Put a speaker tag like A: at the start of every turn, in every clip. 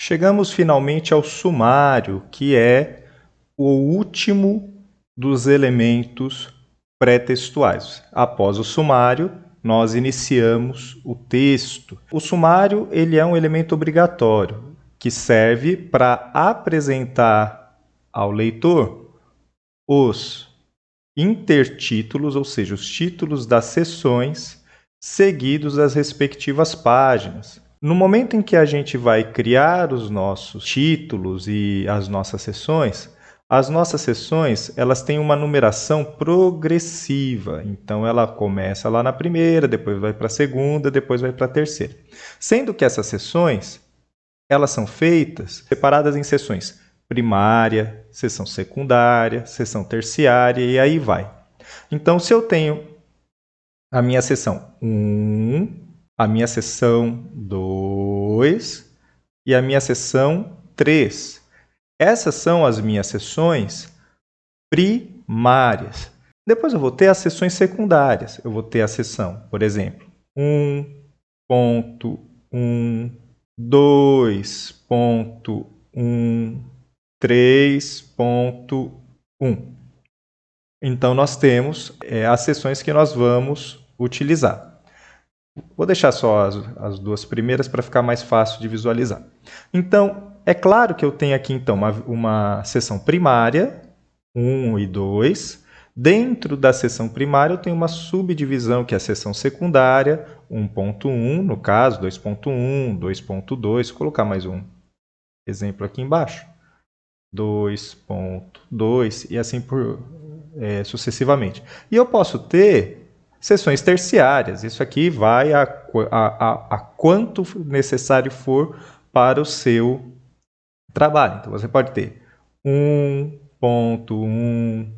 A: Chegamos finalmente ao sumário, que é o último dos elementos pré-textuais. Após o sumário, nós iniciamos o texto. O sumário ele é um elemento obrigatório, que serve para apresentar ao leitor os intertítulos, ou seja, os títulos das seções, seguidos das respectivas páginas. No momento em que a gente vai criar os nossos títulos e as nossas seções elas têm uma numeração progressiva. Então ela começa lá na primeira, depois vai para a segunda, depois vai para a terceira. Sendo que essas seções elas são feitas separadas em seções primária, seção secundária, seção terciária e aí vai. Então, se eu tenho a minha seção 1, a minha seção 2 e a minha seção 3, essas são as minhas seções primárias. Depois eu vou ter as seções secundárias. Eu vou ter a seção, por exemplo, 1.1, 2.1, 3.1. Então, nós temos as seções que nós vamos utilizar. Vou deixar só as duas primeiras para ficar mais fácil de visualizar. Então, é claro que eu tenho aqui então uma seção primária, 1 e 2. Dentro da seção primária, eu tenho uma subdivisão, que é a seção secundária, 1.1, no caso, 2.1, 2.2. Vou colocar mais um exemplo aqui embaixo. 2.2 e assim sucessivamente. E eu posso ter seções terciárias. Isso aqui vai a quanto necessário for para o seu trabalho. Então, você pode ter 1.1,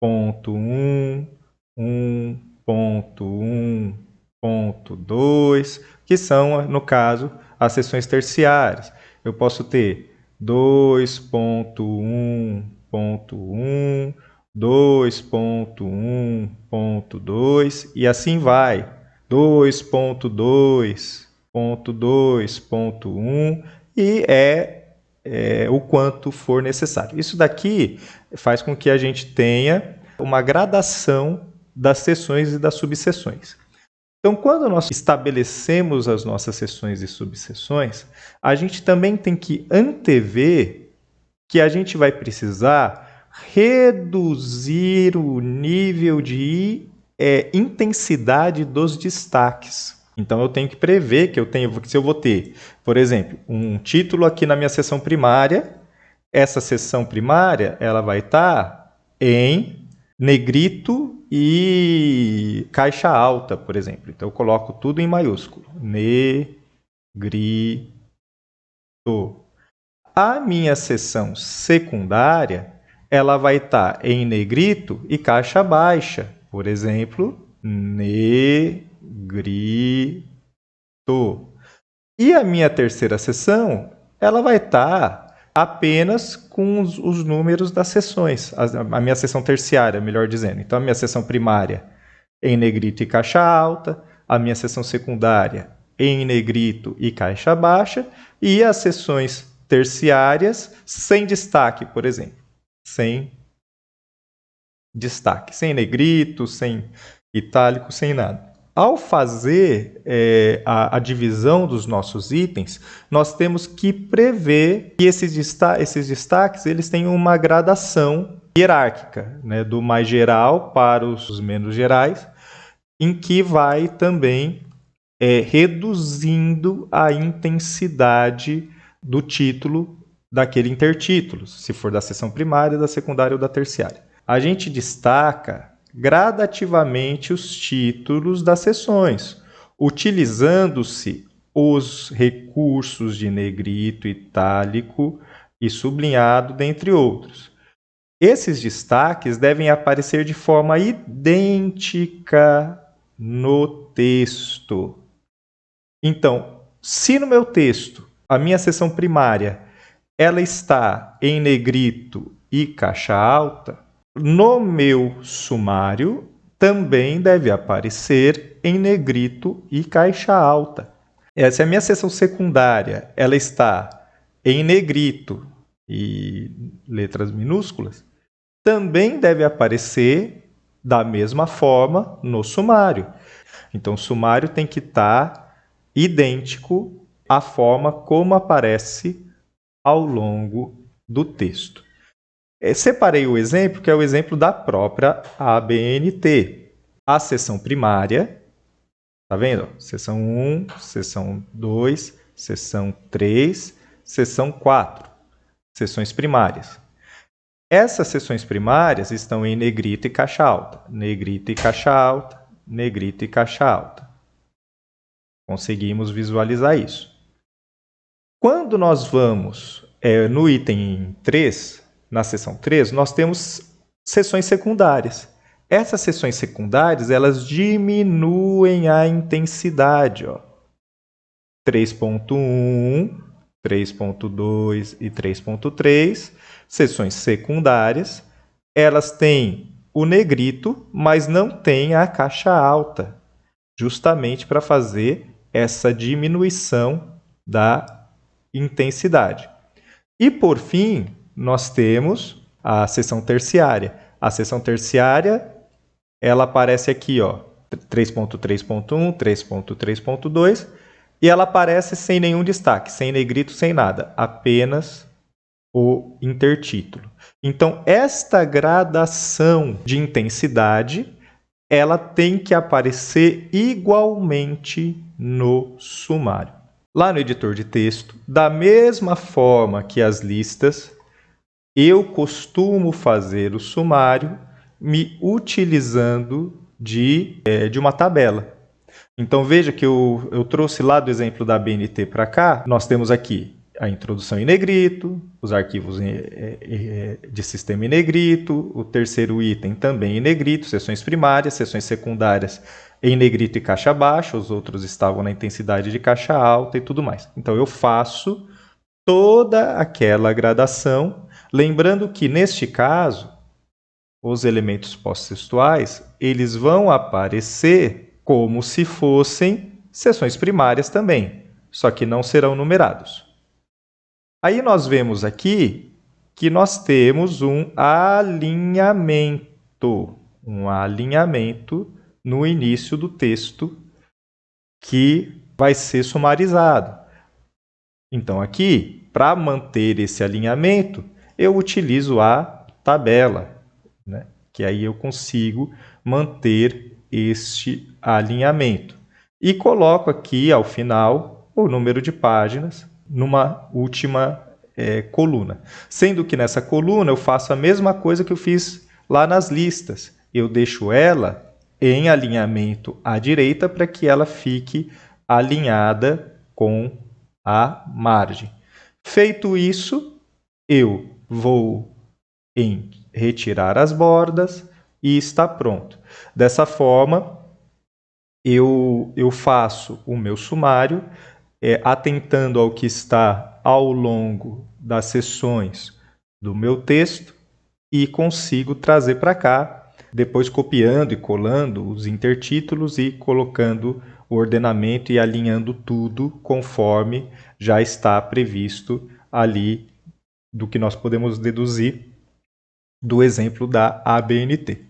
A: 1.1.1.2, que são, no caso, as seções terciárias. Eu posso ter 2.1.1, 2.1.2 e assim vai. 2.2.2.1 e o quanto for necessário. Isso daqui faz com que a gente tenha uma gradação das seções e das subseções. Então, quando nós estabelecemos as nossas seções e subseções, a gente também tem que antever que a gente vai precisar reduzir o nível de intensidade dos destaques. Então, eu tenho que prever que se eu vou ter, por exemplo, um título aqui na minha seção primária, essa seção primária ela vai estar em negrito e caixa alta, por exemplo. Então, eu coloco tudo em maiúsculo. Negrito. A minha seção secundária ela vai estar em negrito e caixa baixa. Por exemplo, negrito. E a minha terceira seção ela vai estar apenas com os números das seções. A minha seção terciária, melhor dizendo. Então, a minha seção primária em negrito e caixa alta, a minha seção secundária em negrito e caixa baixa, e as seções terciárias sem destaque, por exemplo. Sem destaque, sem negrito, sem itálico, sem nada. Ao fazer a divisão dos nossos itens, nós temos que prever que esses destaques eles têm uma gradação hierárquica, né, do mais geral para os menos gerais, em que vai também reduzindo a intensidade do título daquele intertítulo, se for da seção primária, da secundária ou da terciária. A gente destaca gradativamente os títulos das seções, utilizando-se os recursos de negrito, itálico e sublinhado, dentre outros. Esses destaques devem aparecer de forma idêntica no texto. Então, se no meu texto, a minha seção primária, ela está em negrito e caixa alta, no meu sumário também deve aparecer em negrito e caixa alta. Se a minha seção secundária ela está em negrito e letras minúsculas, também deve aparecer da mesma forma no sumário. Então, o sumário tem que estar idêntico à forma como aparece ao longo do texto. Separei o exemplo, que é o exemplo da própria ABNT. A seção primária, tá vendo? Seção 1, seção 2, seção 3, seção 4. Seções primárias. Essas seções primárias estão em negrito e caixa alta. Negrito e caixa alta, negrito e caixa alta. Conseguimos visualizar isso. Quando nós vamos no item 3, na seção 3, nós temos seções secundárias. Essas seções secundárias, elas diminuem a intensidade. 3.1, 3.2 e 3.3, seções secundárias, elas têm o negrito, mas não têm a caixa alta, justamente para fazer essa diminuição da intensidade. E, por fim, nós temos a seção terciária. A seção terciária, ela aparece aqui, 3.3.1, 3.3.2, e ela aparece sem nenhum destaque, sem negrito, sem nada, apenas o intertítulo. Então, esta gradação de intensidade, ela tem que aparecer igualmente no sumário. Lá no editor de texto, da mesma forma que as listas, eu costumo fazer o sumário me utilizando de uma tabela. Então, veja que eu trouxe lá do exemplo da BNT para cá, nós temos aqui a introdução em negrito, os arquivos de sistema em negrito, o terceiro item também em negrito, seções primárias, seções secundárias em negrito e caixa baixa, os outros estavam na intensidade de caixa alta e tudo mais. Então, eu faço toda aquela gradação, lembrando que, neste caso, os elementos pós-textuais, eles vão aparecer como se fossem seções primárias também, só que não serão numerados. Aí nós vemos aqui que nós temos um alinhamento no início do texto que vai ser sumarizado. Então aqui, para manter esse alinhamento, eu utilizo a tabela, né? Que aí eu consigo manter este alinhamento. E coloco aqui ao final o número de páginas numa última coluna. Sendo que nessa coluna eu faço a mesma coisa que eu fiz lá nas listas. Eu deixo ela em alinhamento à direita para que ela fique alinhada com a margem. Feito isso, eu vou em retirar as bordas e está pronto. Dessa forma, eu faço o meu sumário atentando ao que está ao longo das seções do meu texto e consigo trazer para cá, depois copiando e colando os intertítulos e colocando o ordenamento e alinhando tudo conforme já está previsto ali do que nós podemos deduzir do exemplo da ABNT.